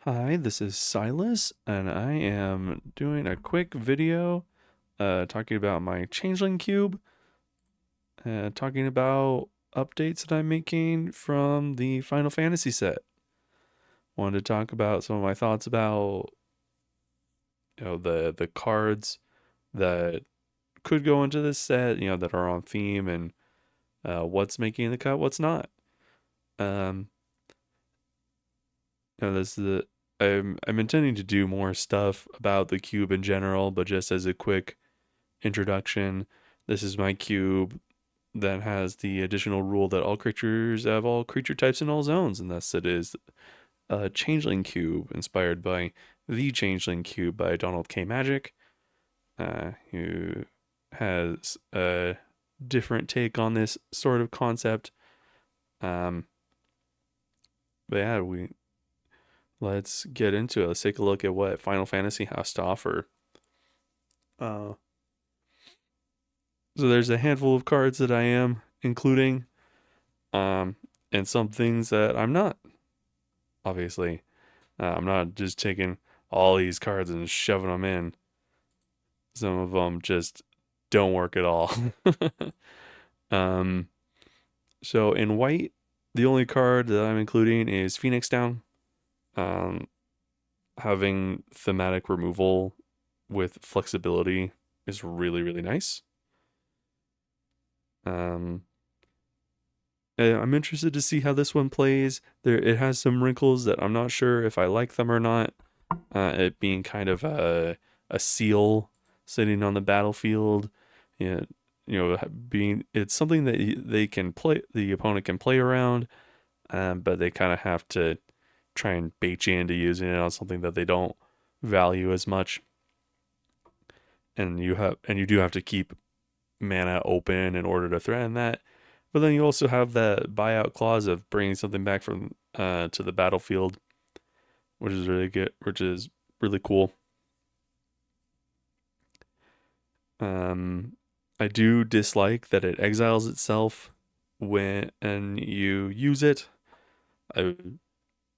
Hi, this is Silas, and I am doing a quick video talking about my Changeling cube, talking about updates that I'm making from the Final Fantasy set. Wanted to talk about some of my thoughts about the cards that could go into this set, that are on theme, and what's making the cut, what's not. Um, this is I'm intending to do more stuff about the cube in general, but just as a quick introduction. This is my cube that has the additional rule that all creatures have all creature types in all zones, and thus it is a Changeling cube inspired by the Changeling cube by Donald K. Magic, who has a different take on this sort of concept. Um, but yeah, let's get into it. Let's take a look at what Final Fantasy has to offer. Uh, so there's a handful of cards that I am including, um, and some things that I'm not. Obviously, I'm not just taking all these cards and shoving them in. Some of them just don't work at all. um, so in white, the only card that I'm including is Phoenix Down. Um, Having thematic removal with flexibility is really, really nice. Um, I'm interested to see how this one plays. It has some wrinkles that I'm not sure if I like them or not. It being kind of a seal sitting on the battlefield, you being it's something that they can play, the opponent can play around, but they kind of have to try and bait you into using it on something that they don't value as much, and you do have to keep mana open in order to threaten that. But then you also have that buyout clause of bringing something back from to the battlefield, which is really good, which is really cool. Um, I do dislike that it exiles itself when and you use it. I,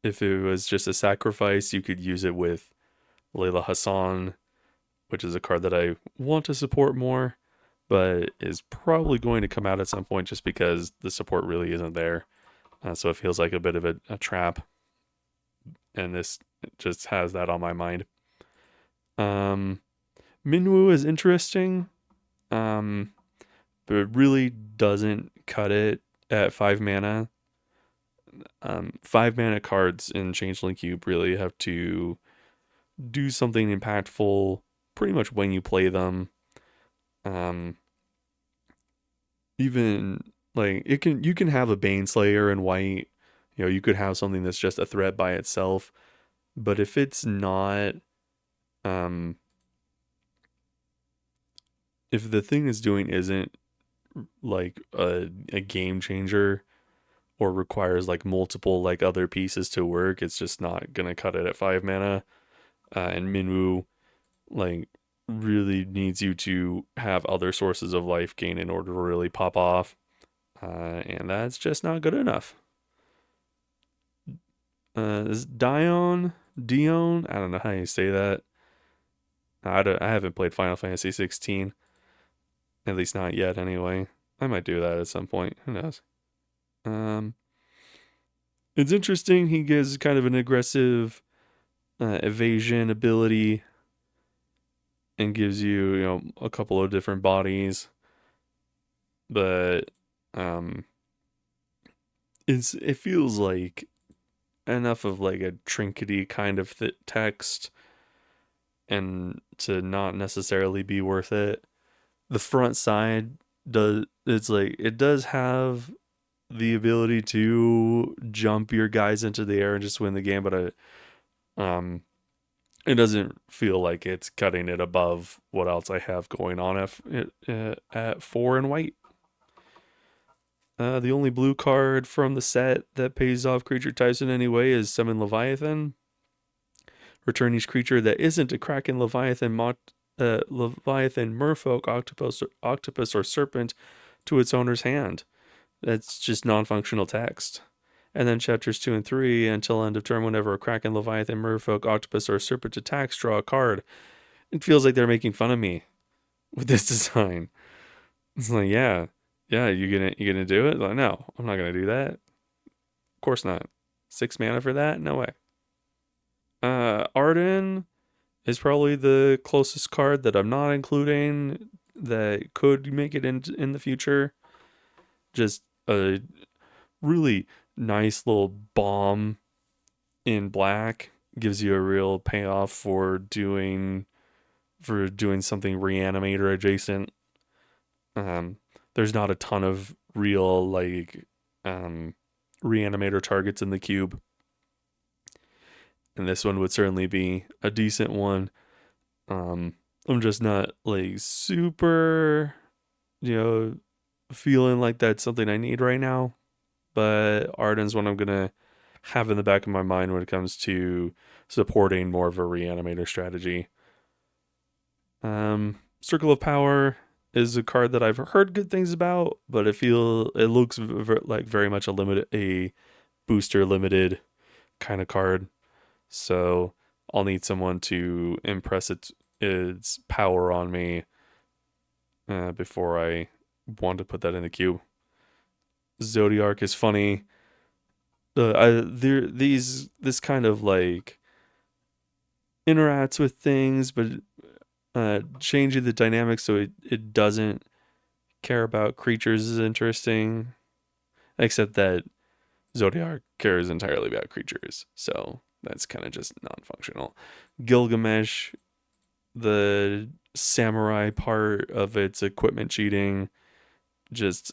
if it was just a sacrifice, you could use it with Layla Hassan, which is a card that I want to support more, but is probably going to come out at some point just because the support really isn't there. So it feels like a bit of a trap, and this just has that on my mind. Um, Minwoo is interesting, um, but it really doesn't cut it at 5 mana. 5 mana cards in Changeling Cube really have to do something impactful pretty much when you play them. Um, Even like you can have a Baneslayer in white. You could have something that's just a threat by itself. But if it's not, um, if the thing it's doing isn't like a game changer or requires like multiple like other pieces to work, it's just not gonna cut it at 5 mana. And Minwoo like really needs you to have other sources of life gain in order to really pop off, and that's just not good enough. Is Dion? I don't know how you say that. I haven't played Final Fantasy 16, at least not yet. Anyway, I might do that at some point. Who knows? Um, it's interesting. He gives kind of an aggressive evasion ability and gives you, a couple of different bodies, but um, it feels like enough of like a trinkety kind of text and to not necessarily be worth it. The front side it does have the ability to jump your guys into the air and just win the game, but it doesn't feel like it's cutting it above what else I have going on at 4 and white. The only blue card from the set that pays off creature types in any way is Summon Leviathan. Return each creature that isn't a Kraken, Leviathan, Merfolk, Octopus, or Serpent to its owner's hand. That's just non-functional text. And then chapters 2 and 3, until end of turn, whenever a Kraken, Leviathan, Merfolk, Octopus, or Serpent attacks, draw a card. It feels like they're making fun of me with this design. It's like, yeah, you gonna do it? Like, no, I'm not gonna do that. Of course not. 6 mana for that? No way. Arden is probably the closest card that I'm not including that could make it in the future. Just a really nice little bomb in black, gives you a real payoff for doing something reanimator adjacent. Um, there's not a ton of real um, reanimator targets in the cube, and this one would certainly be a decent one. Um, I'm just not like super, you know, feeling like that's something I need right now. But Arden's one I'm gonna have in the back of my mind when it comes to supporting more of a reanimator strategy. Circle of Power is a card that I've heard good things about, but it looks like very much a booster limited kind of card. So I'll need someone to impress its power on me before I want to put that in the cube. Zodiac is funny. This kind of like interacts with things, but changing the dynamics so it doesn't care about creatures is interesting. Except that Zodiac cares entirely about creatures, so that's kind of just non-functional. Gilgamesh, the samurai part of its equipment cheating, just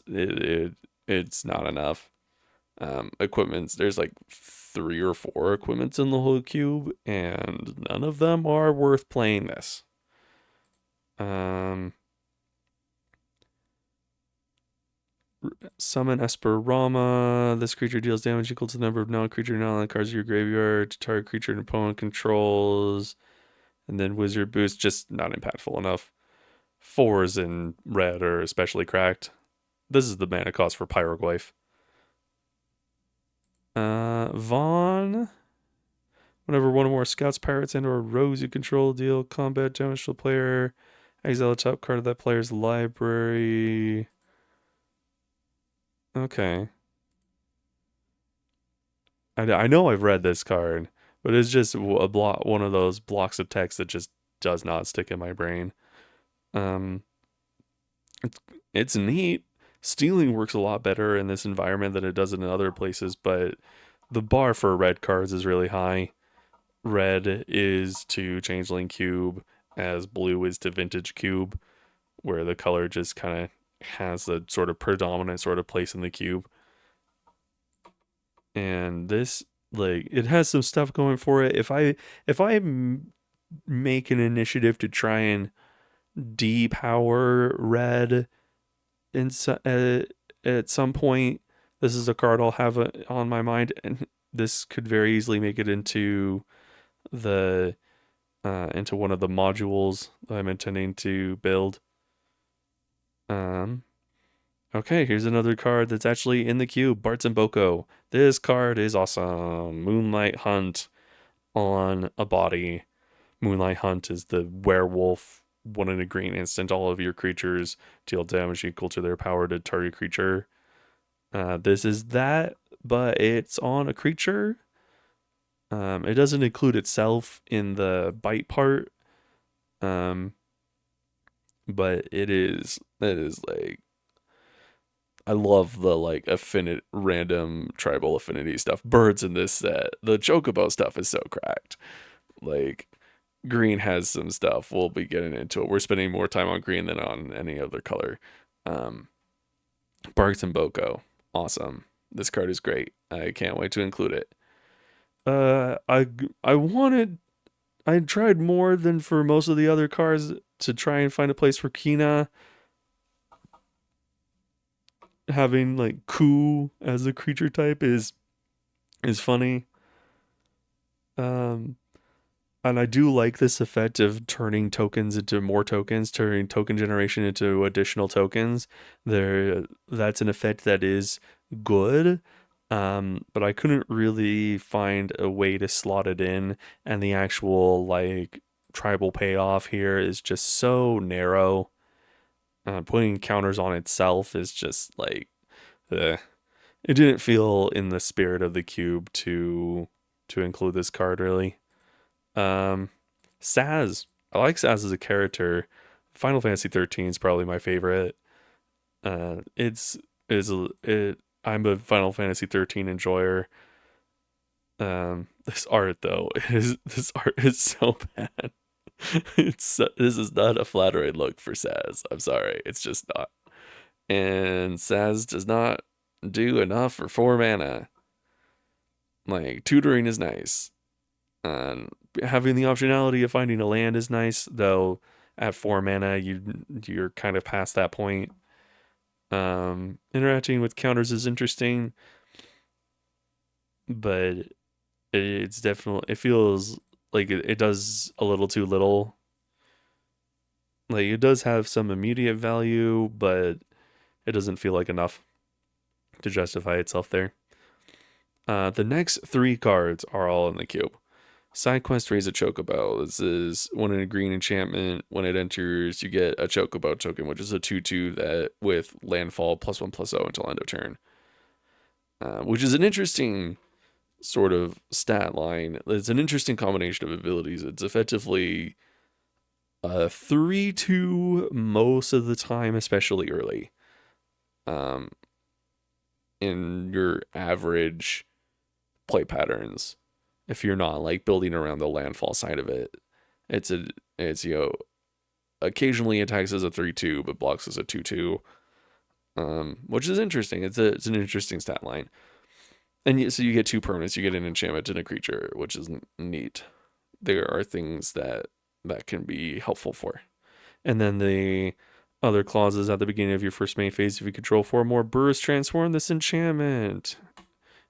it's not enough. Equipments, there's like 3 or 4 equipments in the whole cube, and none of them are worth playing this. Summon Esperama. This creature deals damage equal to the number of non-creature non-land cards in your graveyard to target creature an opponent controls. And then Wizard Boost, just not impactful enough. 4s in red are especially cracked. This is the mana cost for Pyroglyph. Vaughn. Whenever one or more scouts, pirates, and or rogues you control deal combat damage to a player, exile the top card of that player's library. Okay. I know I've read this card, but it's just one of those blocks of text that just does not stick in my brain. Um, it's, it's neat. Stealing works a lot better in this environment than it does in other places, but the bar for red cards is really high. Red is to Changeling Cube as blue is to Vintage Cube, where the color just kind of has the sort of predominant sort of place in the cube. And this, like, it has some stuff going for it. If I make an initiative to try and depower red in at some point, this is a card I'll have on my mind, and this could very easily make it the into one of the modules that I'm intending to build. Okay, here's another card that's actually in the cube, Bart's and Boko. This card is awesome. Moonlight Hunt on a body. Moonlight Hunt is the werewolf, 1 in a green instant. All of your creatures deal damage equal to their power to target creature. This is that, but it's on a creature. It doesn't include itself in the bite part. But it is like, I love the like random tribal affinity stuff. Birds in this set. The Chocobo stuff is so cracked. Like, green has some stuff. We'll be getting into it. We're spending more time on green than on any other color. Barks and Boko, awesome. This card is great. I can't wait to include it. I tried more than for most of the other cards to try and find a place for Kina. Having like Ku as a creature type is funny. Um, and I do like this effect of turning tokens into more tokens, turning token generation into additional tokens. That's an effect that is good. But I couldn't really find a way to slot it in, and the actual like tribal payoff here is just so narrow. Putting counters on itself is just like, eh. It didn't feel in the spirit of the cube to include this card really. Um, Saz, I like Saz as a character. Final Fantasy 13 is probably my favorite. It's is it. I'm a Final Fantasy 13 enjoyer. This art though is this art is so bad. This is not a flattering look for Saz. I'm sorry, it's just not. And Saz does not do enough for 4 mana. Like tutoring is nice. Having the optionality of finding a land is nice, though. At 4 mana, you're kind of past that point. Interacting with counters is interesting, but it's definitely it feels like it does a little too little. Like it does have some immediate value, but it doesn't feel like enough to justify itself there. The next 3 cards are all in the cube. Side quest Raise a Chocobo. This is when in a green enchantment, when it enters, you get a Chocobo token, which is a 2/2 that with landfall +1/+0 until end of turn. Which is an interesting sort of stat line. It's an interesting combination of abilities. It's effectively a 3/2 most of the time, especially early. In your average play patterns, if you're not like building around the landfall side of it, it's occasionally attacks as a 3/2 but blocks as a 2/2, which is interesting. It's an interesting stat line. And so you get 2 permanents, you get an enchantment and a creature, which is neat. There are things that can be helpful for. And then the other clauses at the beginning of your first main phase, if you control 4 more birds, transform this enchantment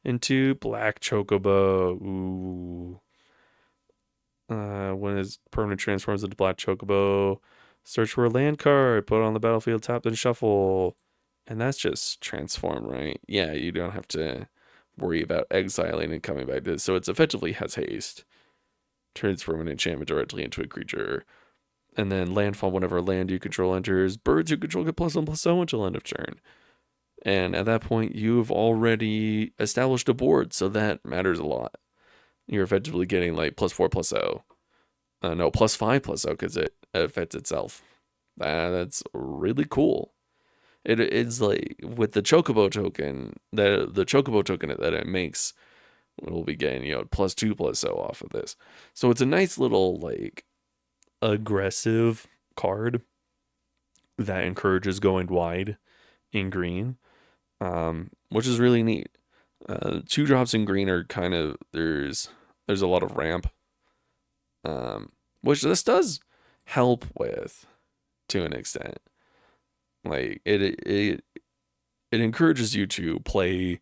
into Black Chocobo. Ooh. When his permanent transforms into Black Chocobo, search for a land card, put it on the battlefield, tap, and shuffle. And that's just transform, right? Yeah, you don't have to worry about exiling and coming back to this. So it's effectively has haste. Transform an enchantment directly into a creature. And then landfall whenever land you control enters. Birds you control get +1/+0 until end of turn. And at that point, you've already established a board, so that matters a lot. You're effectively getting like +4/+0. No, +5/+0 because it affects itself. That's really cool. It's like with the Chocobo token, the Chocobo token that it makes, we'll be getting +2/+0 off of this. So it's a nice little like aggressive card that encourages going wide in green, which is really neat. 2 drops in green are kind of there's a lot of ramp, which this does help with to an extent. Like it encourages you to play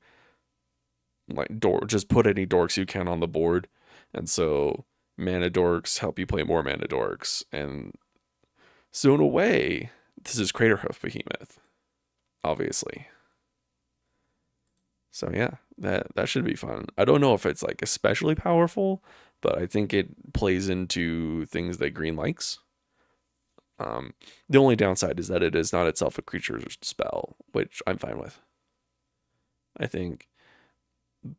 like just put any dorks you can on the board, and so mana dorks help you play more mana dorks, and so in a way, this is Craterhoof Behemoth, obviously. So yeah, that should be fun. I don't know if it's like especially powerful, but I think it plays into things that green likes. The only downside is that it is not itself a creature spell, which I'm fine with. I think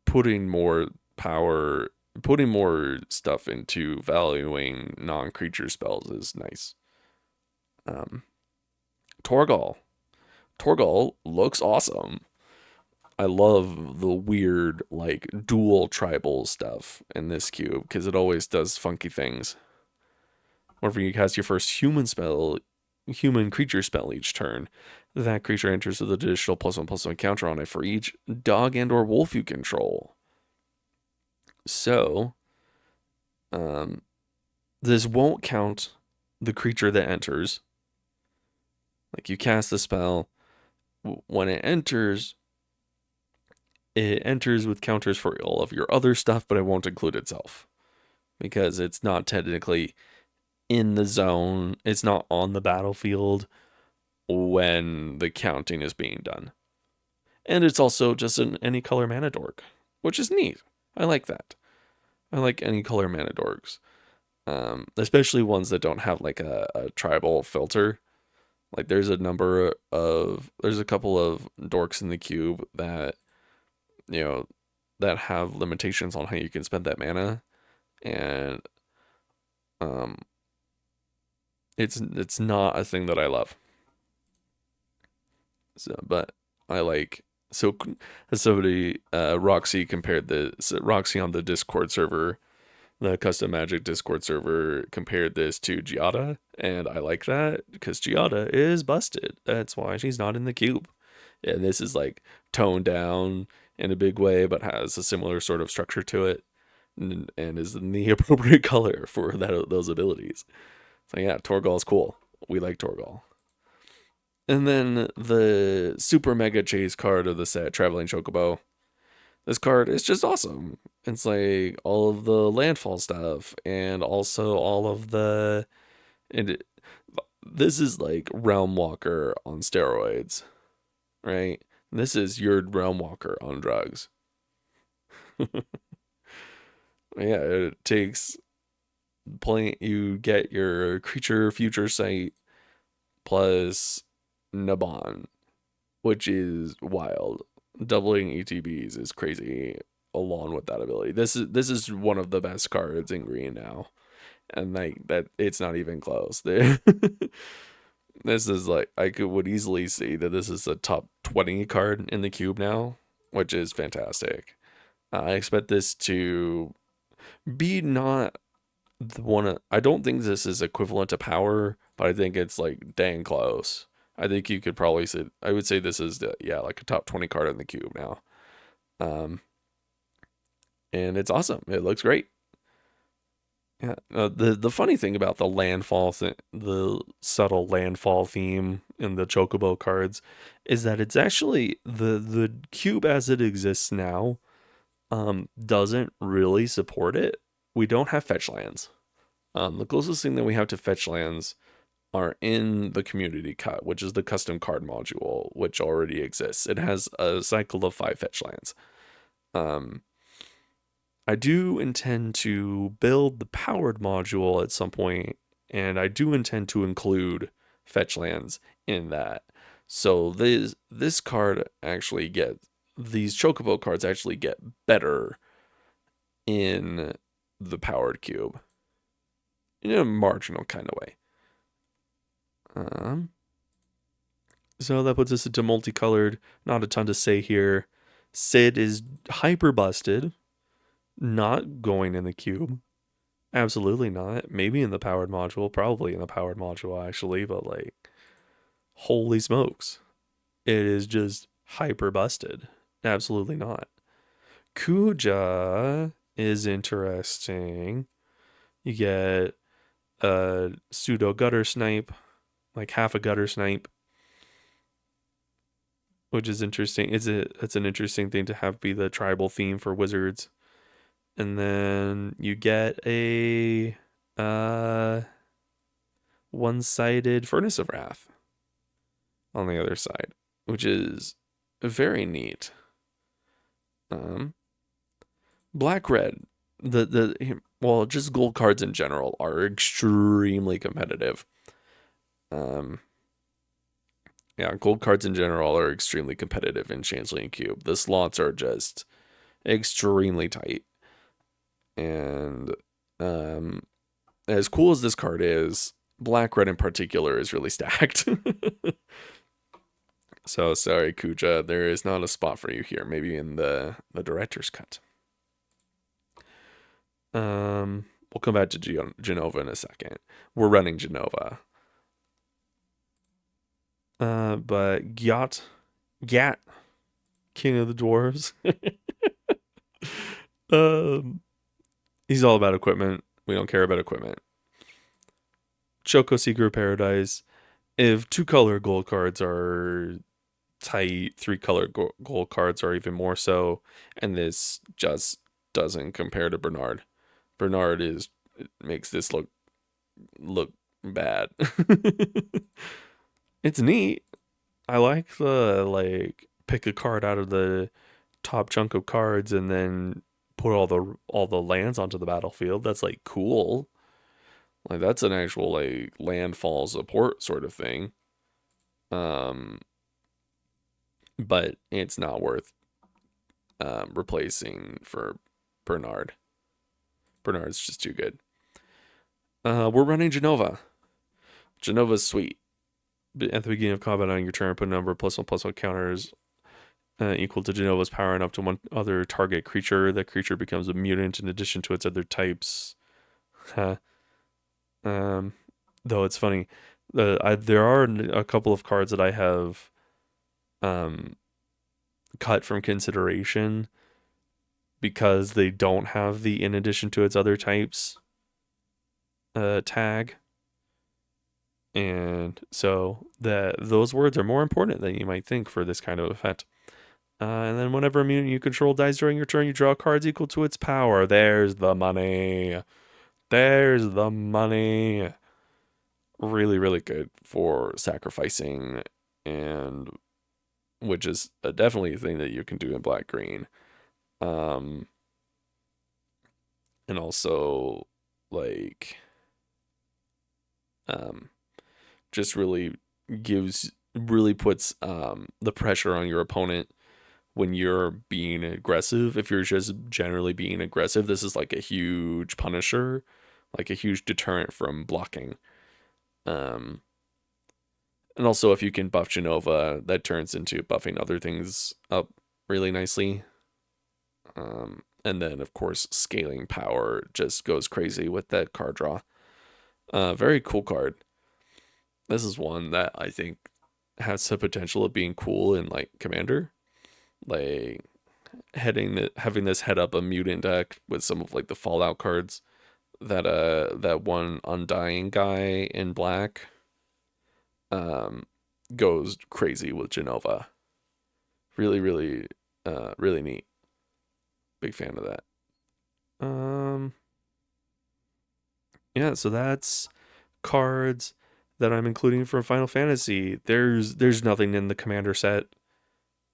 putting more power, putting more stuff into valuing non-creature spells is nice. Torgal. Torgal looks awesome. I love the weird, like, dual tribal stuff in this cube, because it always does funky things. Whenever you cast your first human creature spell each turn, that creature enters with an additional +1/+1 counter on it for each dog and or wolf you control. So, this won't count the creature that enters. Like, you cast the spell, when it enters with counters for all of your other stuff, but it won't include itself because it's not technically in the zone. It's not on the battlefield when the counting is being done. And it's also just an any color mana dork, which is neat. I like that. I like any color mana dorks. Especially ones that don't have like a tribal filter. Like there's a couple of dorks in the cube that, you know, that have limitations on how you can spend that mana. And um it's not a thing that I love. So, but I like so somebody Roxy on the Discord server, the custom Magic Discord server, compared this to Giada, and I like that because Giada is busted. That's why she's not in the cube. And this is like toned down in a big way, but has a similar sort of structure to it, and is in the appropriate color for those abilities. So yeah, Torgal's cool. We like Torgal. And then the super mega chase card of the set, Traveling Chocobo. This card is just awesome. It's like all of the landfall stuff and also all of the. And this is like Realm Walker on steroids, right? This is your Realm Walker on drugs. Yeah, it takes you get your creature future sight plus Naban, which is wild. Doubling ETBs is crazy along with that ability. This is one of the best cards in green now. And like that it's not even close. This is like would easily see that this is a top 20 card in the cube now, which is fantastic. I expect this to be not the one. I don't think this is equivalent to power, but I think it's like dang close. I think you could probably say I would say this is like a top 20 card in the cube now. Um, and it's awesome. It looks great. Yeah. The funny thing about the the subtle landfall theme in the Chocobo cards, is that it's actually the cube as it exists now. Doesn't really support it. We don't have fetch lands. The closest thing that we have to fetch lands are in the community cut, which is the custom card module, which already exists. It has a cycle of 5 fetch lands. Um, I do intend to build the powered module at some point, and I do intend to include fetch lands in that. So this card actually these Chocobo cards actually get better in the powered cube in a marginal kind of way. So that puts us into multicolored. Not a ton to say here. Sid is hyper busted. Not going in the cube. Absolutely not. Maybe in the powered module. Probably in the powered module, actually. But, like, holy smokes. It is just hyper busted. Absolutely not. Kuja is interesting. You get a pseudo gutter snipe, like half a gutter snipe, which is interesting. It's an interesting thing to have be the tribal theme for wizards. And then you get a uh one-sided Furnace of Wrath on the other side, which is very neat. Um Black red. Well, just gold cards in general are extremely competitive. Um yeah, gold cards in general are extremely competitive in Changeling Cube. The slots are just extremely tight. And um as cool as this card is, black red in particular is really stacked. So sorry, Kuja, there is not a spot for you here. Maybe in the director's cut. We'll come back to Genova in a second. We're running Genova. But Gat, King of the Dwarves. He's all about equipment. We don't care about equipment. Choco Seeker of Paradise. If 2-color gold cards are tight, 3-color gold cards are even more so, and this just doesn't compare to Bernard. Bernard makes this look bad. It's neat. I like the pick a card out of the top chunk of cards and then put all the lands onto the battlefield. That's like cool. Like that's an actual like landfall support sort of thing. Um, but it's not worth replacing for Bernard. Bernard's just too good. We're running Genova. Genova's sweet. At the beginning of combat on your turn, put a number of +1/+1 counters equal to Genova's power and up to one other target creature. That creature becomes a mutant in addition to its other types. um, though it's funny, there are a couple of cards that I have um, cut from consideration because they don't have the in addition to its other types tag. And so those words are more important than you might think for this kind of effect. And then whenever a mutant you control dies during your turn, you draw cards equal to its power. There's the money. There's the money. Really, really good for sacrificing, and which is definitely a thing that you can do in black green. Um, and also like um, just really puts the pressure on your opponent when you're being aggressive. If you're just generally being aggressive, this is like a huge punisher, like a huge deterrent from blocking. Um, and also, if you can buff Genova, that turns into buffing other things up really nicely. And then, of course, scaling power just goes crazy with that card draw. Very cool card. This is one that I think has the potential of being cool in like Commander. Like having this head up a mutant deck with some of like the Fallout cards. That one Undying guy in black um goes crazy with Genova. Really, really, really neat. Big fan of that. Um, yeah, so that's cards that I'm including for Final Fantasy. There's nothing in the Commander set.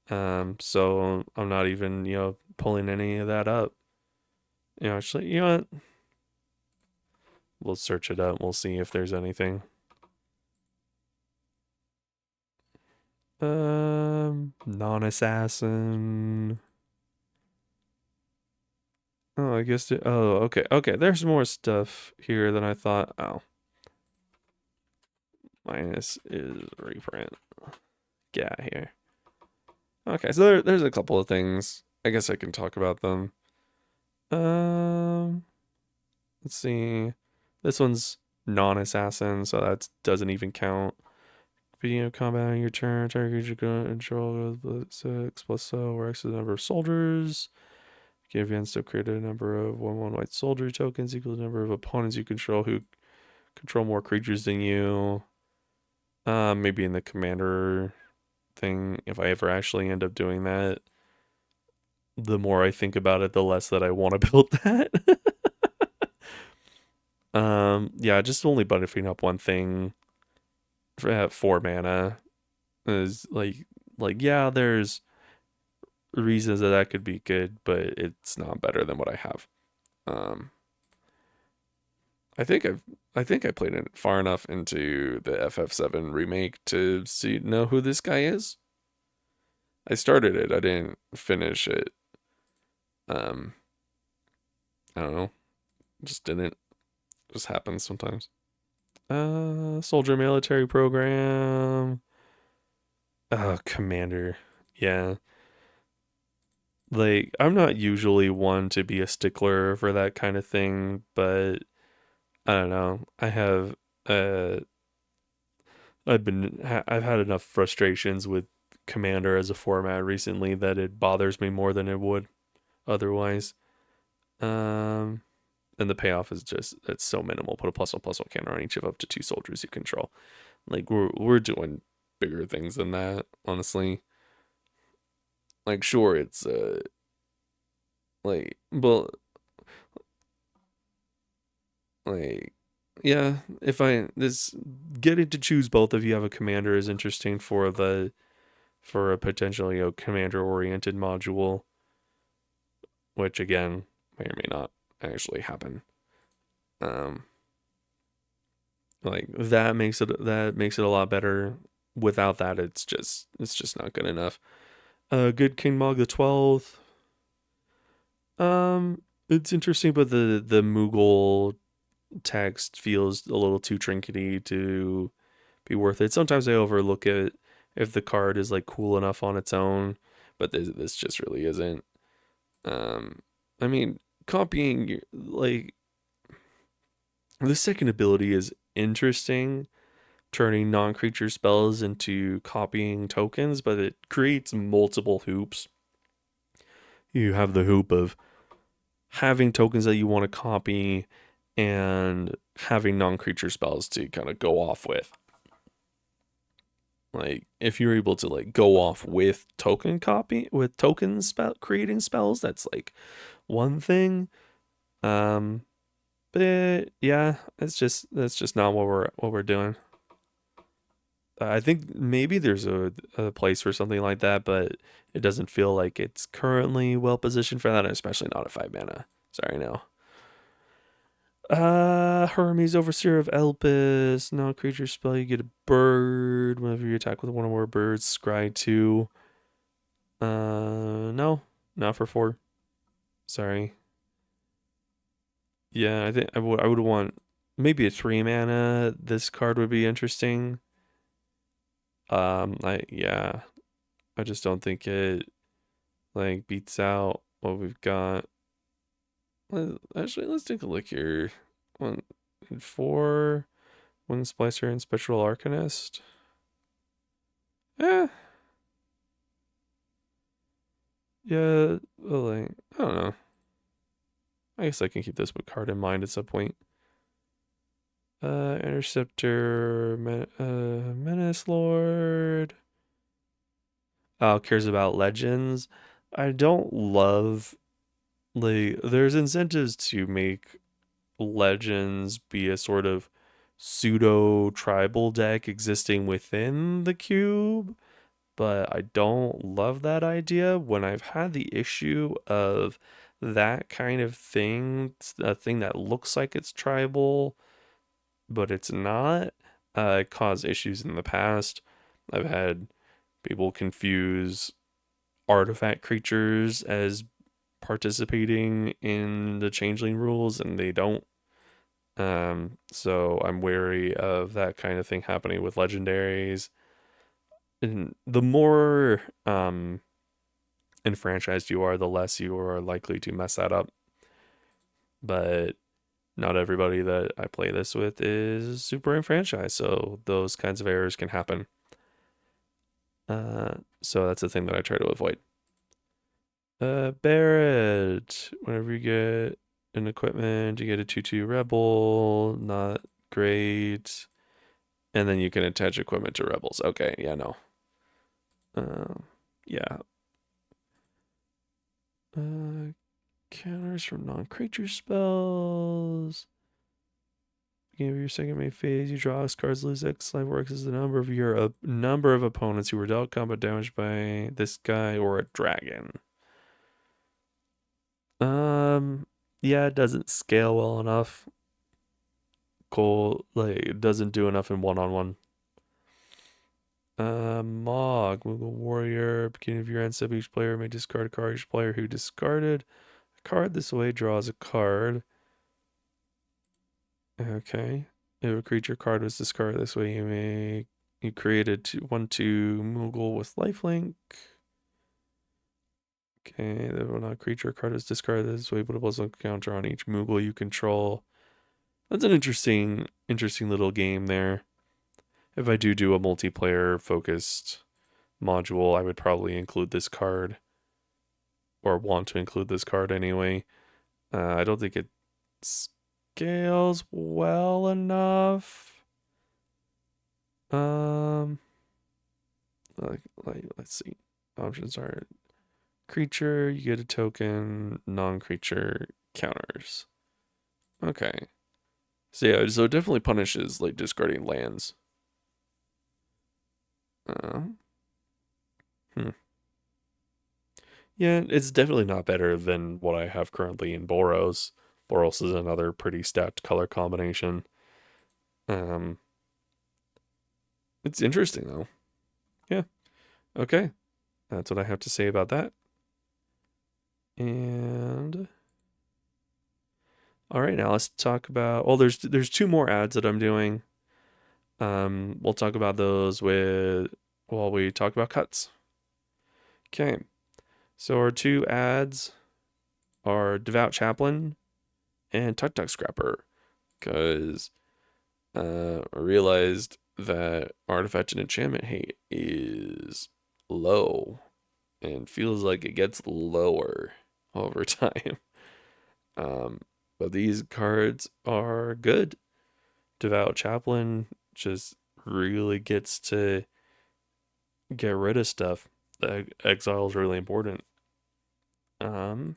So I'm not even, pulling any of that up. Actually, you know what? We'll search it up. We'll see if there's anything. Non-assassin. Oh, I guess. Oh, okay. Okay. There's more stuff here than I thought. Oh, minus is reprint. Get out here. Okay, so there's a couple of things. I guess I can talk about them. Um, let's see. This one's non-assassin, so that doesn't even count. Beginning of combat on your turn, target creature control with 6 + so, where X is the number of soldiers. Give against to create a number of 1/1 white soldier tokens equal to the number of opponents you control who control more creatures than you. Maybe in the commander thing, if I ever actually end up doing that, the more I think about it, the less that I want to build that. Yeah, just only buffing up one thing at 4 mana is like yeah, there's reasons that could be good, but it's not better than what I have. Um, I think I played it far enough into the FF7 remake to know who this guy is. I started it, I didn't finish it. Um, I don't know, just didn't. Just happens sometimes. Soldier military program. Commander. Yeah. Like, I'm not usually one to be a stickler for that kind of thing, but I don't know. Uh, I've had enough frustrations with Commander as a format recently that it bothers me more than it would otherwise. Um, and the payoff is just, it's so minimal. Put a +1/+1 counter on each of up to 2 soldiers you control. Like, we're doing bigger things than that, honestly. Like, sure, it's but like, yeah, if I this getting to choose both if you have a commander is interesting for the for a potentially commander-oriented module, which again may or may not actually happen. Um, like that makes it a lot better. Without that, it's just not good enough. Good King Mog the 12th. It's interesting, but the Moogle text feels a little too trinkety to be worth it. Sometimes I overlook it if the card is like cool enough on its own, but this just really isn't. Um, I mean, copying like the second ability is interesting, turning non-creature spells into copying tokens, but it creates multiple hoops. You have the hoop of having tokens that you want to copy and having non-creature spells to kind of go off with. Like if you're able to like go off with token spell creating spells, that's like one thing. Um but yeah, that's just not what we're doing. I think maybe there's a place for something like that, but it doesn't feel like it's currently well positioned for that, especially not at 5 mana. Sorry, no. Hermes, Overseer of Elpis. Non-creature spell. You get a bird. Whenever you attack with one or more birds, scry 2. No. Not for 4. Sorry. Yeah, I think I would want maybe a 3 mana. This card would be interesting. Yeah. I just don't think it like beats out what we've got. Actually, let's take a look here. 1 4 Wing Splicer and Spectral Arcanist. Eh, yeah, well, like, I don't know. I guess I can keep this card in mind at some point. Interceptor, Menace Lord. Oh, cares about legends. I don't love, like, there's incentives to make legends be a sort of pseudo tribal deck existing within the cube, but I don't love that idea when I've had the issue of that kind of thing, a thing that looks like it's tribal, but it's not, cause issues in the past. I've had people confuse artifact creatures as participating in the changeling rules, and they don't. So I'm wary of that kind of thing happening with legendaries. And the more enfranchised you are, the less you are likely to mess that up. But not everybody that I play this with is super enfranchised, so those kinds of errors can happen. So that's the thing that I try to avoid. Barrett. Whenever you get an equipment, you get a 2/2 rebel. Not great. And then you can attach equipment to rebels. Okay, yeah, no. Yeah. Uh, Counters from non-creature spells. Beginning of your second main phase, you draw X cards, lose X life. Works as the number of opponents who were dealt combat damage by this guy or a dragon. Yeah, it doesn't scale well enough. Cole, like, it doesn't do enough in one-on-one. Mog, Moogle Warrior. Beginning of your end step, each player may discard a card. Each player who discarded a card this way draws a card. Okay. If a creature card was discarded this way, you created 1/2 Moogle with lifelink. Okay, the when a creature card is discarded this way, put a plus 1 counter on each Moogle you control. That's an interesting little game there. If I do a multiplayer focused module, I would probably include this card, or want to include this card anyway. I don't think it scales well enough. Let's see. Options are creature, you get a token, non-creature counters. Okay. So yeah, so it definitely punishes like discarding lands. Uh, Hmm. Yeah, it's definitely not better than what I have currently in Boros. Boros is another pretty stacked color combination. Um, it's interesting though. Yeah. Okay. That's what I have to say about that. And all right, now let's talk about. Well, there's two more ads that I'm doing. We'll talk about those while we talk about cuts. Okay. So our two ads are Devout Chaplain and Tuk Tuk Scrapper, because I realized that Artifact and Enchantment hate is low and feels like it gets lower over time. Um, but these cards are good. Devout Chaplain just really gets to get rid of stuff. The exile is really important. Um,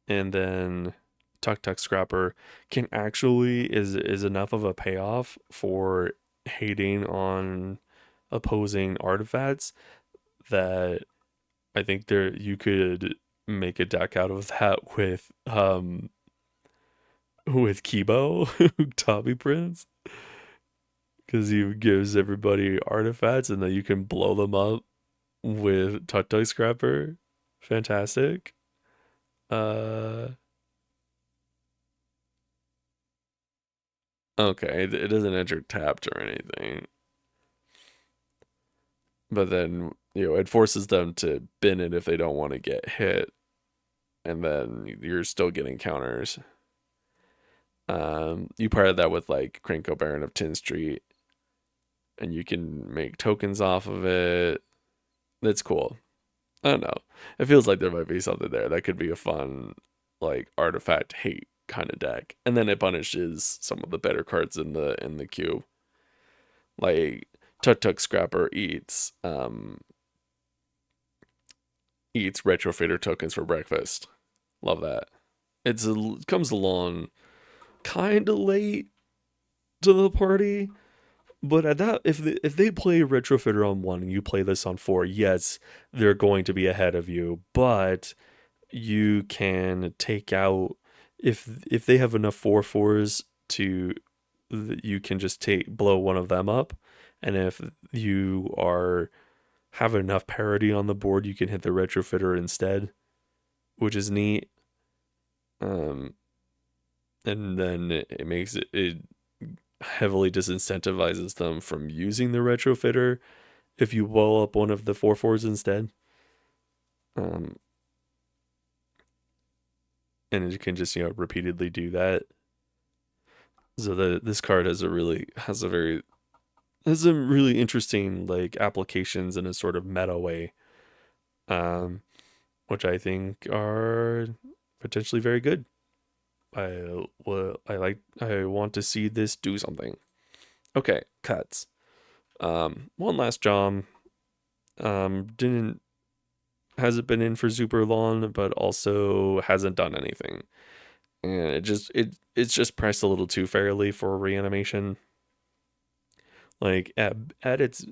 and then Tuk Tuk Scrapper can actually is enough of a payoff for hating on opposing artifacts that I think there you could make a deck out of that with Kibo Tommy Prince, because he gives everybody artifacts and then you can blow them up with Tuk Tuk Scrapper. Fantastic. Uh okay, it doesn't enter tapped or anything. But then, it forces them to bin it if they don't want to get hit, and then you're still getting counters. You pair that with like Krenko Baron of Tin Street, and you can make tokens off of it. That's cool. I don't know. It feels like there might be something there that could be a fun, like artifact hate kind of deck, and then it punishes some of the better cards in the queue. Like Tuk Tuk Scrapper eats retrofitter tokens for breakfast. Love that. It comes along kind of late to the party, but at that if they play retrofitter on 1 and you play this on 4, yes, they're going to be ahead of you, but you can take out if they have enough 4/4s to you can just blow one of them up, and if you are have enough parity on the board, you can hit the retrofitter instead, which is neat. Um, and then it makes it heavily disincentivizes them from using the retrofitter if you blow up one of the 4/4s instead. Um, and you can just repeatedly do that. So this card has some really interesting like applications in a sort of meta way, um, which I think are potentially very good. I want to see this do something. Okay, cuts. One last job. Didn't hasn't been in for super long, but also hasn't done anything, and it's just priced a little too fairly for reanimation. Like at its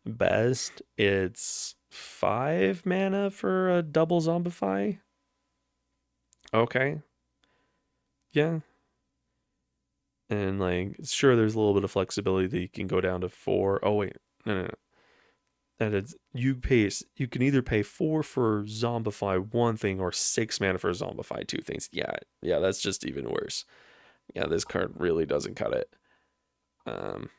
best, it's 5 mana for a double zombify. Okay, yeah, and like sure, there's a little bit of flexibility that you can go down to 4. Oh wait, no. That is you can either pay 4 for zombify one thing or 6 mana for zombify two things. Yeah, that's just even worse. Yeah, this card really doesn't cut it. Um,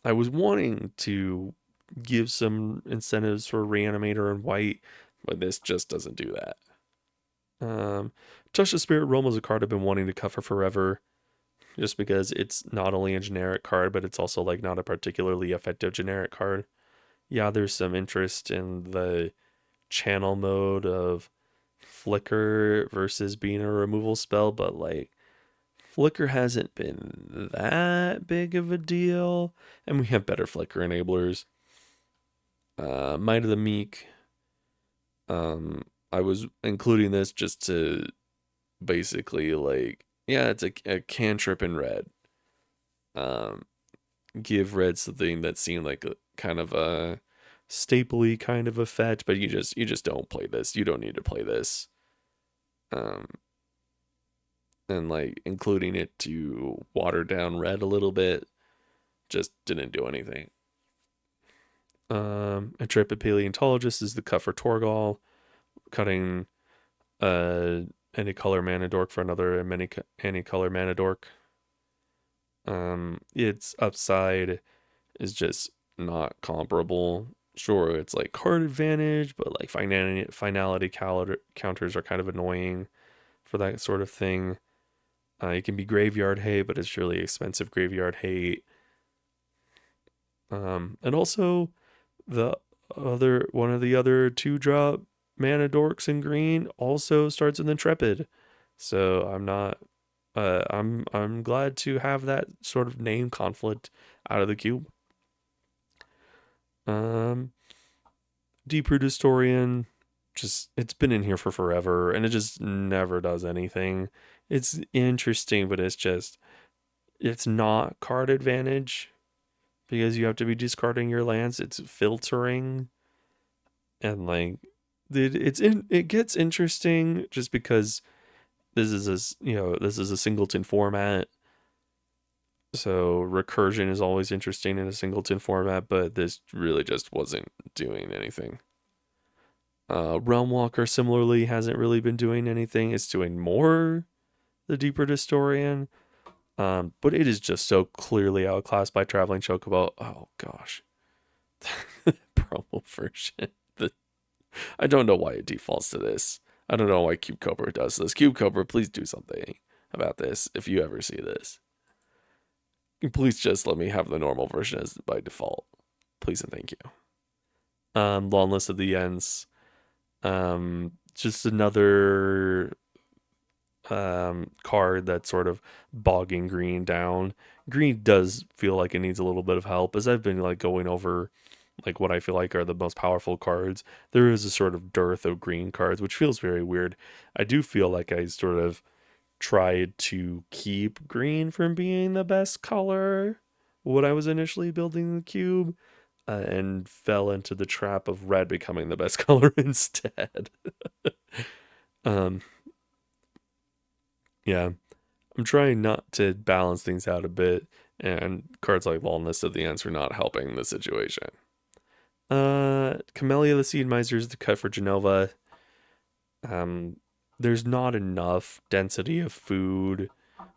I was wanting to give some incentives for Reanimator and White, but this just doesn't do that. Touch the Spirit Realm is a card I've been wanting to cover forever, just because it's not only a generic card, but it's also like not a particularly effective generic card. Yeah, there's some interest in the channel mode of Flicker versus being a removal spell, but like Flicker hasn't been that big of a deal, and we have better Flicker enablers. Might of the Meek. I was including this just to basically like, yeah, it's a cantrip in red. Um, give red something that seemed like a kind of a stapley kind of effect, but you just don't play this. You don't need to play this. Um, and like including it to water down red a little bit just didn't do anything. Intrepid Paleontologist is the cut for Torgal, cutting uh any color mana dork for another any color mana dork. Its upside is just not comparable. Sure, it's like card advantage, but like finality counters are kind of annoying for that sort of thing. It can be graveyard hate, but it's really expensive graveyard hate. And also the other one of the other 2-drop mana dorks in green also starts with Intrepid. So I'm not I'm glad to have that sort of name conflict out of the cube. Deep-Root Historian, just it's been in here for forever and it just never does anything. It's interesting, but it's not card advantage because you have to be discarding your lands. It's filtering, and like it gets interesting just because this is a singleton format. So recursion is always interesting in a singleton format, but this really just wasn't doing anything. Realm Walker similarly hasn't really been doing anything. It's doing more the Deeper Historian, but it is just so clearly outclassed by Traveling Chocobo. Oh gosh, promo version. I don't know why it defaults to this. I don't know why CubeCobra does this. CubeCobra, please do something about this if you ever see this. Please just let me have the normal version as by default. Please and thank you. Long List of the Ends. Just another card that's sort of bogging green down. Green does feel like it needs a little bit of help. As I've been like going over like what I feel like are the most powerful cards, there is a sort of dearth of green cards, which feels very weird. I do feel like I sort of tried to keep green from being the best color when I was initially building the cube, and fell into the trap of red becoming the best color instead. um, yeah, I'm trying not to balance things out a bit, and cards like Lawless of the Ends are not helping the situation. Camellia the Seed Miser is the cut for Genova. There's not enough density of food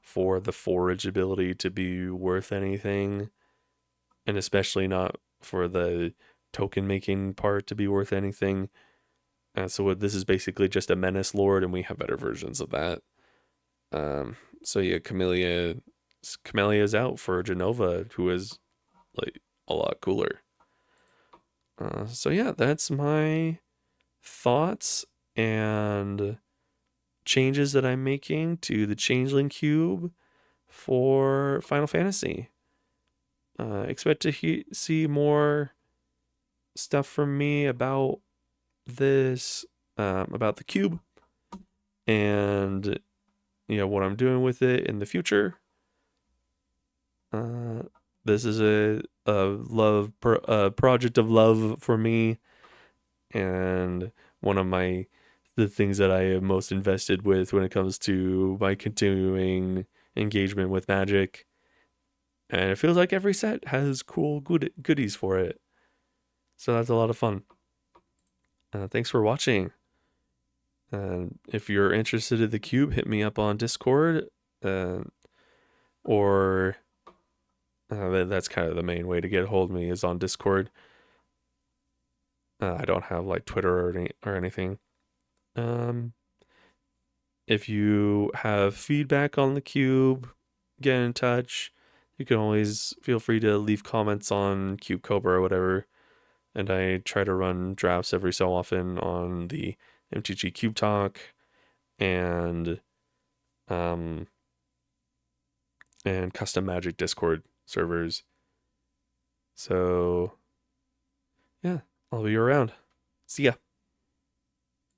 for the forage ability to be worth anything, and especially not for the token making part to be worth anything. So this is basically just a Menace Lord, and we have better versions of that. So yeah, Camellia's out for Genova, who is like a lot cooler. So yeah, that's my thoughts and changes that I'm making to the Changeling Cube for Final Fantasy. Expect to see more stuff from me about this, about the cube, and what I'm doing with it in the future. This is a project of love for me, and one of the things that I am most invested with when it comes to my continuing engagement with Magic. And it feels like every set has cool goodies for it. So that's a lot of fun. Thanks for watching. If you're interested in the cube, hit me up on Discord, or that's kind of the main way to get a hold of me is on Discord. I don't have like Twitter or anything. If you have feedback on the cube, get in touch. You can always feel free to leave comments on CubeCobra or whatever. And I try to run drafts every so often on the MTG Cube Talk and custom Magic Discord servers. So yeah, I'll be around. See ya.